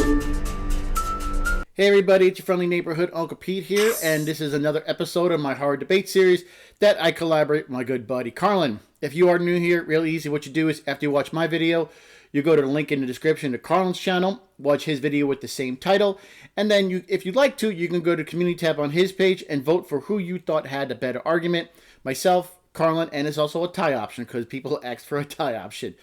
Hey everybody, it's your friendly neighborhood Uncle Pete here, and this is another episode of my horror debate series that I collaborate with my good buddy Carlin. If you are new here, really easy. What you do is after you watch my video, you go to the link in the description to Carlin's channel, watch his video with the same title, and then if you'd like to, you can go to the community tab on his page and vote for who you thought had the better argument. Myself, Carlin, and it's also a tie option because people asked for a tie option.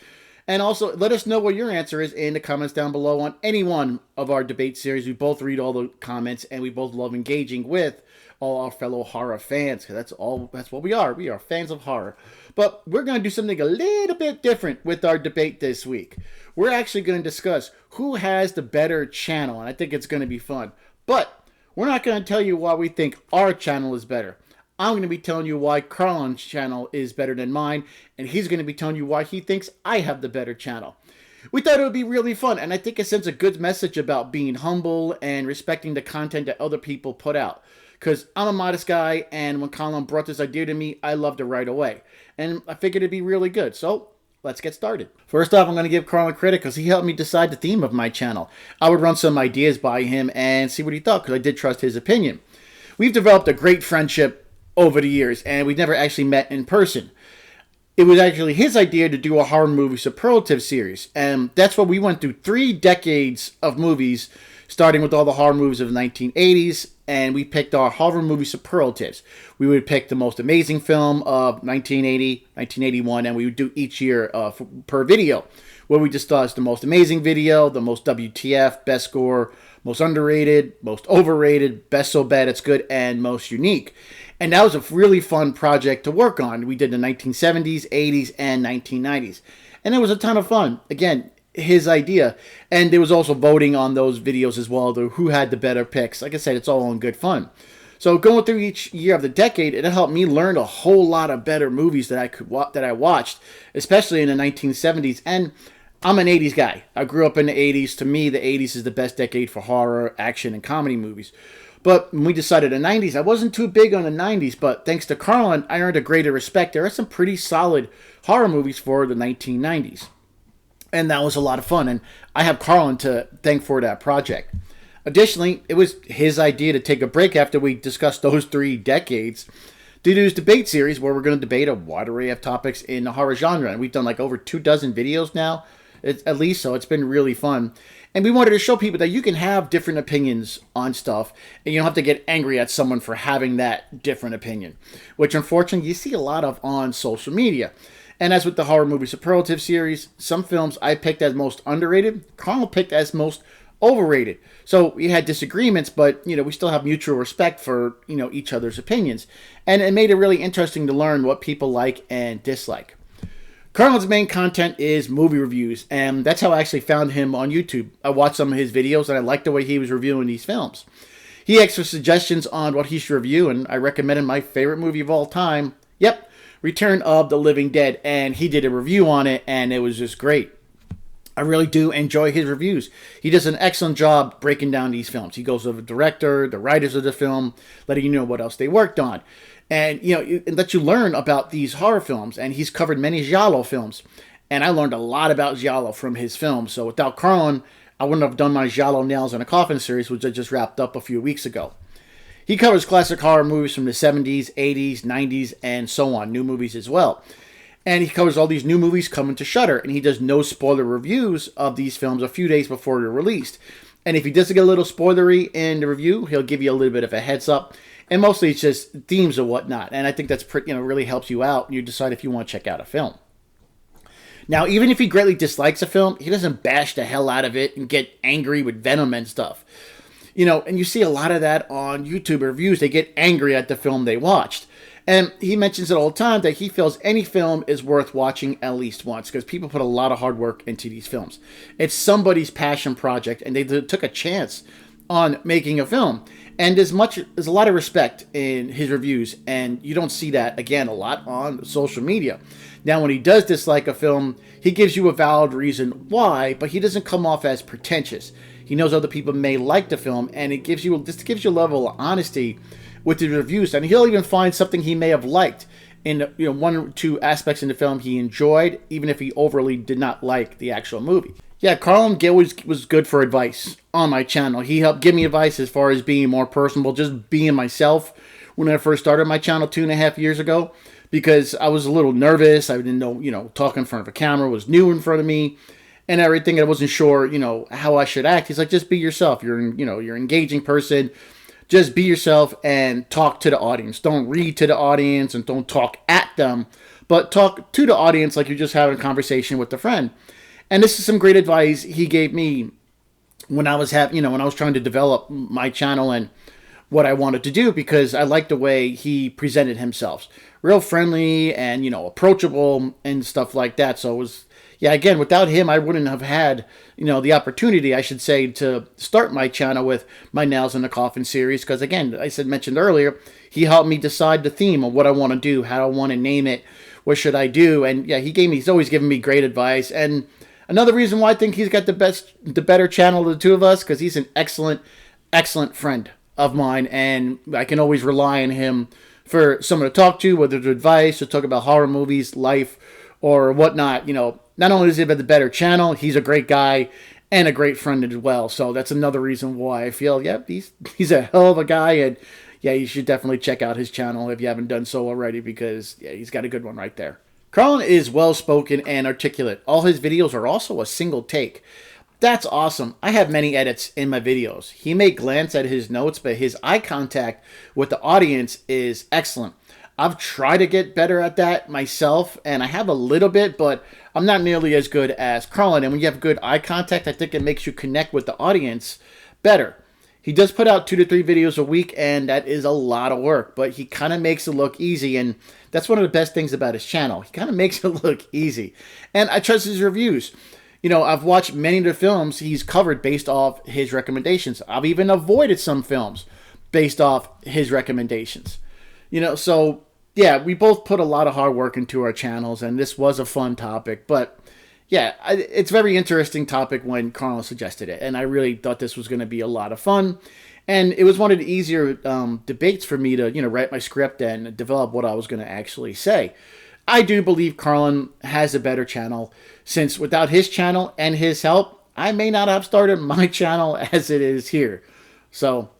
And also, let us know what your answer is in the comments down below on any one of our debate series. We both read all the comments, and we both love engaging with all our fellow horror fans. That's what we are. We are fans of horror. But we're going to do something a little bit different with our debate this week. We're actually going to discuss who has the better channel, and I think it's going to be fun. But we're not going to tell you why we think our channel is better. I'm going to be telling you why Carlin's channel is better than mine, and he's going to be telling you why he thinks I have the better channel. We thought it would be really fun, and I think it sends a good message about being humble and respecting the content that other people put out. Because I'm a modest guy, and when Carlin brought this idea to me, I loved it right away. And I figured it'd be really good, so let's get started. First off, I'm going to give Carlin credit because he helped me decide the theme of my channel. I would run some ideas by him and see what he thought, because I did trust his opinion. We've developed a great friendship over the years, and we've never actually met in person. It was actually his idea to do a horror movie superlative series, and that's what we went through 3 decades of movies, starting with all the horror movies of the 1980s, and we picked our horror movie superlatives. We would pick the most amazing film of 1980, 1981, and we would do each year per video, where we discussed the most amazing video, the most WTF, best score, most underrated, most overrated, best so bad it's good, and most unique. And that was a really fun project to work on. We did the 1970s, 80s, and 1990s. And it was a ton of fun. Again, his idea. And there was also voting on those videos as well, who had the better picks. Like I said, it's all in good fun. So going through each year of the decade, it helped me learn a whole lot of better movies that I watched, especially in the 1970s. And I'm an 80s guy. I grew up in the 80s. To me, the 80s is the best decade for horror, action, and comedy movies. But when we decided the 90s, I wasn't too big on the 90s, but thanks to Carlin, I earned a greater respect. There are some pretty solid horror movies for the 1990s. And that was a lot of fun, and I have Carlin to thank for that project. Additionally, it was his idea to take a break after we discussed those 3 decades to do this debate series where we're going to debate a wide array of topics in the horror genre. And we've done like over 24 videos now, at least, so it's been really fun. And we wanted to show people that you can have different opinions on stuff, and you don't have to get angry at someone for having that different opinion, which unfortunately you see a lot of on social media. And as with the horror movie superlative series, some films I picked as most underrated, Carl picked as most overrated. So we had disagreements, but we still have mutual respect for each other's opinions, and it made it really interesting to learn what people like and dislike. Carlin's main content is movie reviews, and that's how I actually found him on YouTube. I watched some of his videos, and I liked the way he was reviewing these films. He asked for suggestions on what he should review, and I recommended my favorite movie of all time, Return of the Living Dead, and he did a review on it, and it was just great. I really do enjoy his reviews. He does an excellent job breaking down these films. He goes over the director, the writers of the film, letting you know what else they worked on. And, it lets you learn about these horror films. And he's covered many giallo films. And I learned a lot about giallo from his films. So without Carlin, I wouldn't have done my Giallo Nails in a Coffin series, which I just wrapped up a few weeks ago. He covers classic horror movies from the 70s, 80s, 90s, and so on. New movies as well. And he covers all these new movies coming to Shudder. And he does no spoiler reviews of these films a few days before they're released. And if he does get a little spoilery in the review, he'll give you a little bit of a heads up. And mostly it's just themes or whatnot. And I think that's pretty, really helps you out. And you decide if you want to check out a film. Now, even if he greatly dislikes a film, he doesn't bash the hell out of it and get angry with venom and stuff. And you see a lot of that on YouTube reviews. They get angry at the film they watched. And he mentions it all the time that he feels any film is worth watching at least once because people put a lot of hard work into these films. It's somebody's passion project, and they took a chance on making a film. And there's a lot of respect in his reviews, and you don't see that, again, a lot on social media. Now, when he does dislike a film, he gives you a valid reason why, but he doesn't come off as pretentious. He knows other people may like the film, and it gives you a level of honesty with the reviews, and he'll even find something he may have liked in one or two aspects in the film he enjoyed, even if he overly did not like the actual movie. Yeah, Carlin always was good for advice on my channel. He helped give me advice as far as being more personable, just being myself when I first started my channel 2.5 years ago, because I was a little nervous. I didn't know, talking in front of a camera was new in front of me and everything. I wasn't sure, how I should act. He's like, just be yourself. You're an engaging person. Just be yourself and talk to the audience. Don't read to the audience and don't talk at them, but talk to the audience like you're just having a conversation with a friend. And this is some great advice he gave me when I was when I was trying to develop my channel and what I wanted to do, because I liked the way he presented himself. Real friendly and, approachable and stuff like that. So it was, yeah, again, without him, I wouldn't have had, the opportunity, I should say, to start my channel with my Nails in the Coffin series. Because again, mentioned earlier, he helped me decide the theme of what I want to do, how I want to name it, what should I do. And yeah, he's always given me great advice. And another reason why I think he's got the better channel of the two of us, because he's an excellent friend of mine, and I can always rely on him for someone to talk to, whether it's advice or talk about horror movies, life, or whatnot. Not only does he have the better channel, he's a great guy and a great friend as well. So that's another reason why I feel, yeah, he's a hell of a guy, and yeah, you should definitely check out his channel if you haven't done so already, because yeah, he's got a good one right there. Carlin is well-spoken and articulate. All his videos are also a single take. That's awesome. I have many edits in my videos. He may glance at his notes, but his eye contact with the audience is excellent. I've tried to get better at that myself, and I have a little bit, but I'm not nearly as good as Carlin. And when you have good eye contact, I think it makes you connect with the audience better. He does put out 2 to 3 videos a week, and that is a lot of work, but he kind of makes it look easy, and that's one of the best things about his channel. He kind of makes it look easy, and I trust his reviews. I've watched many of the films he's covered based off his recommendations. I've even avoided some films based off his recommendations. So yeah, we both put a lot of hard work into our channels, and this was a fun topic. But yeah, it's a very interesting topic when Carlin suggested it, and I really thought this was going to be a lot of fun. And it was one of the easier debates for me to, write my script and develop what I was going to actually say. I do believe Carlin has a better channel, since without his channel and his help, I may not have started my channel as it is here. So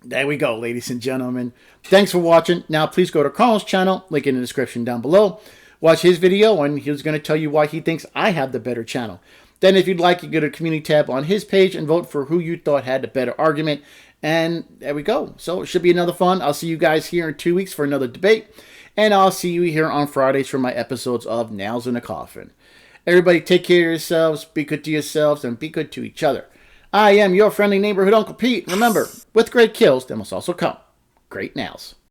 there we go, ladies and gentlemen. Thanks for watching. Now, please go to Carlin's channel, link in the description down below. Watch his video, and he's going to tell you why he thinks I have the better channel. Then, if you'd like, you go to the community tab on his page and vote for who you thought had the better argument. And there we go. So it should be another fun. I'll see you guys here in 2 weeks for another debate. And I'll see you here on Fridays for my episodes of Nails in a Coffin. Everybody take care of yourselves, be good to yourselves, and be good to each other. I am your friendly neighborhood Uncle Pete. Remember, with great kills, there must also come great nails.